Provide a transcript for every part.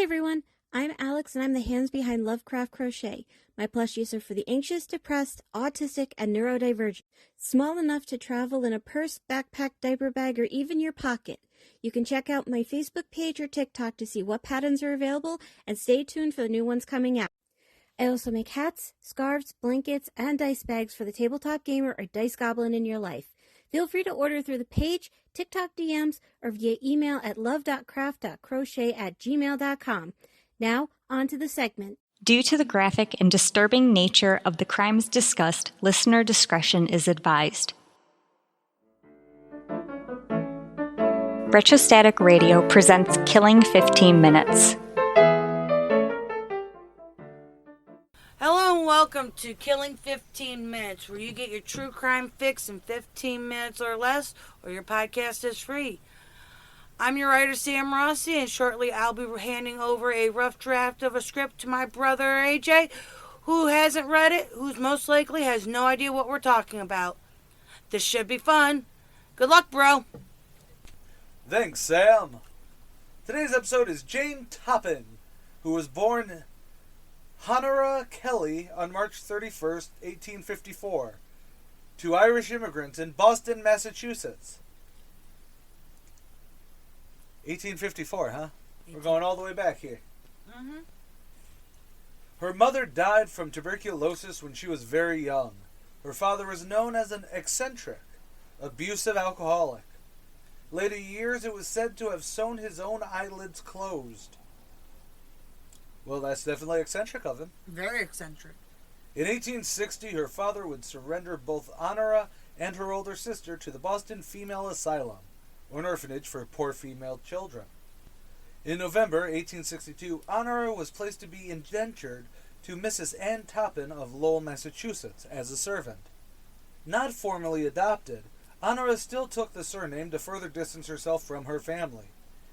everyone, I'm Alex and I'm the hands behind Lovecraft Crochet. My plushies are for the anxious, depressed, autistic, and neurodivergent. Small enough to travel in a purse, backpack, diaper bag, or even your pocket. You can check out my Facebook page or TikTok to see what patterns are available and stay tuned for the new ones coming out. I also make hats, scarves, blankets, and dice bags for the tabletop gamer or dice goblin in your life. Feel free to order through the page, TikTok DMs, or via email at love.craft.crochet@gmail.com. Now, on to the segment. Due to the graphic and disturbing nature of the crimes discussed, listener discretion is advised. Retrostatic Radio presents Killing 15 Minutes. Hello and welcome to Killing 15 Minutes, where you get your true crime fix in 15 minutes or less, or your podcast is free. I'm your writer, Sam Rossi, and shortly I'll be handing over a rough draft of a script to my brother, AJ, who hasn't read it, who's most likely has no idea what we're talking about. This should be fun. Good luck, bro. Thanks, Sam. Today's episode is Jane Toppan, who was born Honora Kelly on March 31st, 1854, to Irish immigrants in Boston, Massachusetts. 1854, huh? We're going all the way back here. Mm-hmm. Her mother died from tuberculosis when she was very young. Her father was known as an eccentric, abusive alcoholic. Later years, it was said to have sewn his own eyelids closed. Well, that's definitely eccentric of him. Very eccentric. In 1860, her father would surrender both Honora and her older sister to the Boston Female Asylum, or an orphanage for poor female children. In November 1862, Honora was placed to be indentured to Mrs. Ann Toppan of Lowell, Massachusetts, as a servant. Not formally adopted, Honora still took the surname to further distance herself from her family.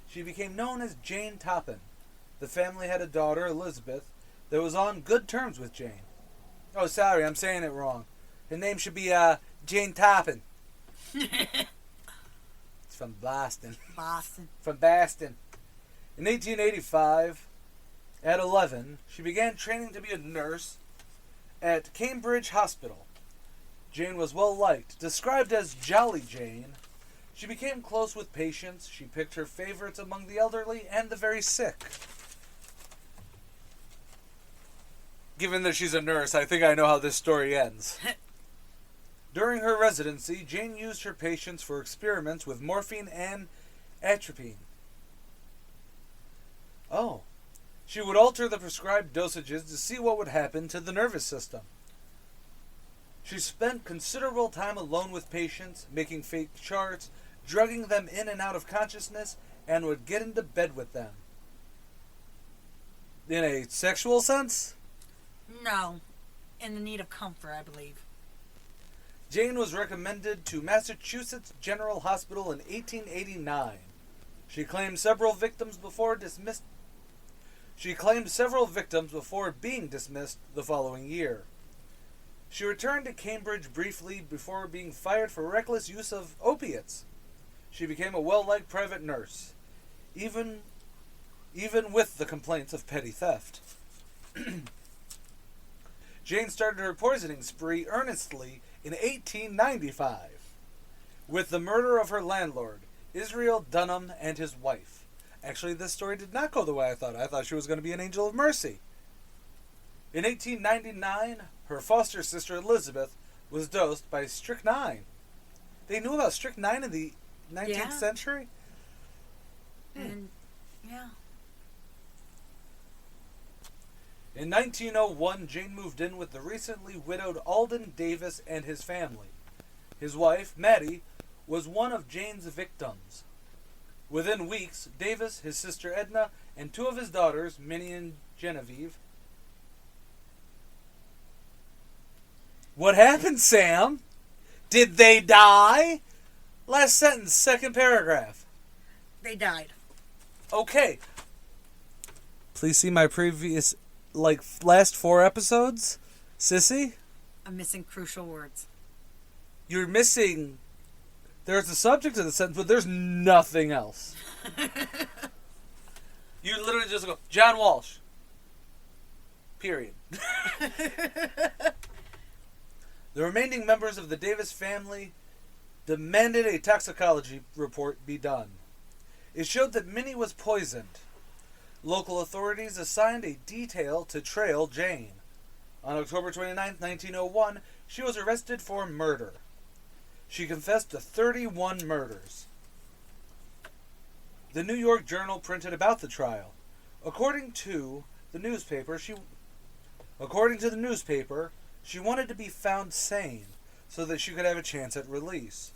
She became known as Jane Toppan. The family had a daughter, Elizabeth, that was on good terms with Jane. Oh, sorry, I'm saying it wrong. Her name should be Jane Toppan. It's from Boston. From Boston. In 1885, at 11, she began training to be a nurse at Cambridge Hospital. Jane was well liked, described as Jolly Jane. She became close with patients. She picked her favorites among the elderly and the very sick. Given that she's a nurse, I think I know how this story ends. During her residency, Jane used her patients for experiments with morphine and atropine. Oh. She would alter the prescribed dosages to see what would happen to the nervous system. She spent considerable time alone with patients, making fake charts, drugging them in and out of consciousness, and would get into bed with them. In a sexual sense? No. In the need of comfort, I believe. Jane was recommended to Massachusetts General Hospital in 1889. She claimed several victims before being dismissed the following year. She returned to Cambridge briefly before being fired for reckless use of opiates. She became a well-liked private nurse, even with the complaints of petty theft. Jane started her poisoning spree earnestly in 1895 with the murder of her landlord, Israel Dunham, and his wife. Actually, this story did not go the way I thought. I thought she was going to be an angel of mercy. In 1899, her foster sister Elizabeth was dosed by strychnine. They knew about strychnine in the 19th century? And, yeah. In 1901, Jane moved in with the recently widowed Alden Davis and his family. His wife, Maddie, was one of Jane's victims. Within weeks, Davis, his sister Edna, and two of his daughters, Minnie and Genevieve. What happened, Sam? Did they die? Last sentence, second paragraph. They died. Okay. Please see my previous, last 4 episodes, sissy. I'm missing crucial words. You're missing... There's the subject of the sentence, but there's nothing else. You literally just go, John Walsh. Period. The remaining members of the Davis family demanded a toxicology report be done. It showed that Minnie was poisoned. Local authorities assigned a detail to trail Jane. On October 29, 1901, she was arrested for murder. She confessed to 31 murders. The New York Journal printed about the trial. According to the newspaper, she wanted to be found sane so that she could have a chance at release.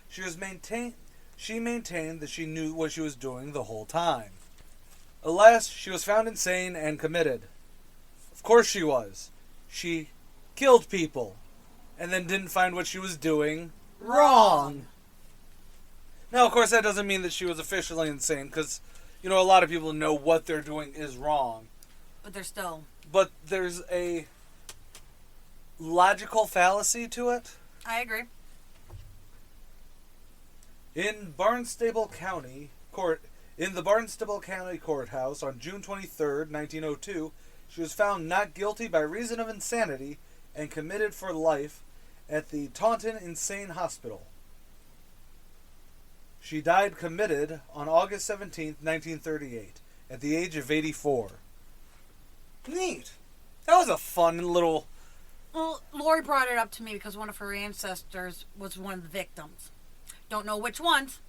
She maintained that she knew what she was doing the whole time. Alas, she was found insane and committed. Of course she was. She killed people and then didn't find what she was doing wrong. Now, of course, that doesn't mean that she was officially insane, because, a lot of people know what they're doing is wrong. But there's a logical fallacy to it. I agree. In the Barnstable County Courthouse on June 23rd, 1902, she was found not guilty by reason of insanity and committed for life at the Taunton Insane Hospital. She died committed on August 17th, 1938, at the age of 84. Neat. That was a fun little... Well, Lori brought it up to me because one of her ancestors was one of the victims. Don't know which ones.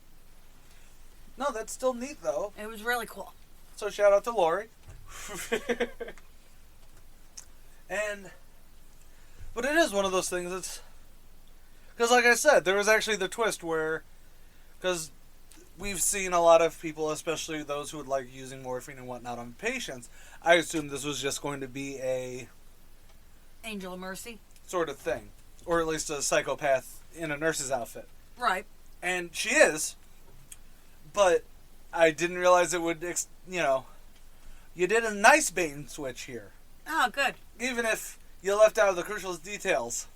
No, that's still neat, though. It was really cool. So shout out to Lori. But it is one of those things that's... Because like I said, there was actually the twist where... Because we've seen a lot of people, especially those who would like using morphine and whatnot on patients. I assumed this was just going to be a... Angel of Mercy. Sort of thing. Or at least a psychopath in a nurse's outfit. Right. And she is. But I didn't realize it would, you did a nice bait and switch here. Oh, good. Even if you left out the crucial details.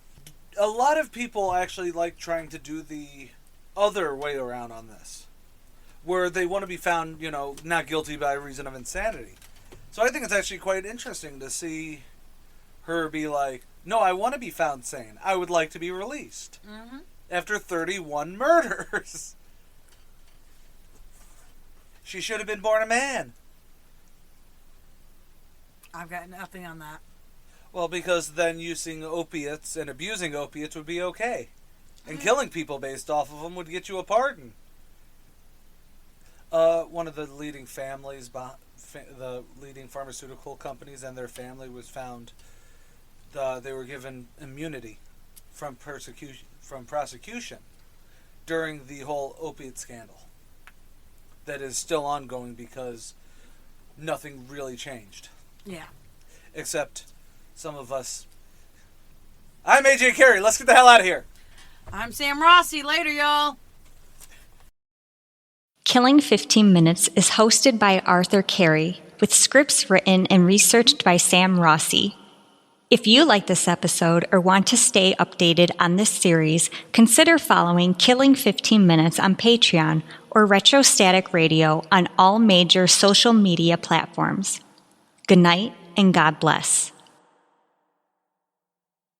A lot of people actually like trying to do the other way around on this. Where they want to be found, not guilty by reason of insanity. So I think it's actually quite interesting to see her be like, no, I want to be found sane. I would like to be released. Mm-hmm. After 31 murders. She should have been born a man. I've got nothing on that. Well, because then using opiates and abusing opiates would be okay. And killing people based off of them would get you a pardon. One of the leading families, the leading pharmaceutical companies and their family was found, they were given immunity from prosecution during the whole opiate scandal. That is still ongoing because nothing really changed. Yeah. Except some of us. I'm AJ Carey. Let's get the hell out of here. I'm Sam Rossi. Later, y'all. Killing 15 Minutes is hosted by Arthur Carey, with scripts written and researched by Sam Rossi. If you like this episode or want to stay updated on this series, consider following Killing 15 Minutes on Patreon or Retrostatic Radio on all major social media platforms. Good night and God bless.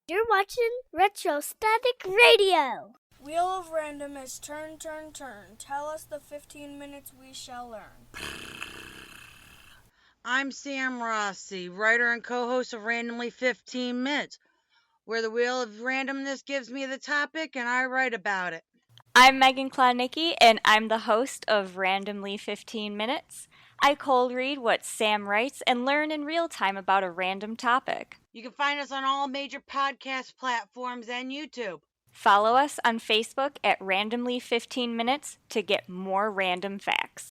You're watching Retrostatic Radio. Wheel of Random is turn, turn, turn. Tell us the 15 minutes we shall learn. I'm Sam Rossi, writer and co-host of Randomly 15 Minutes, where the Wheel of Randomness gives me the topic and I write about it. I'm Megan Klodnicki, and I'm the host of Randomly 15 Minutes. I cold read what Sam writes and learn in real time about a random topic. You can find us on all major podcast platforms and YouTube. Follow us on Facebook at Randomly 15 Minutes to get more random facts.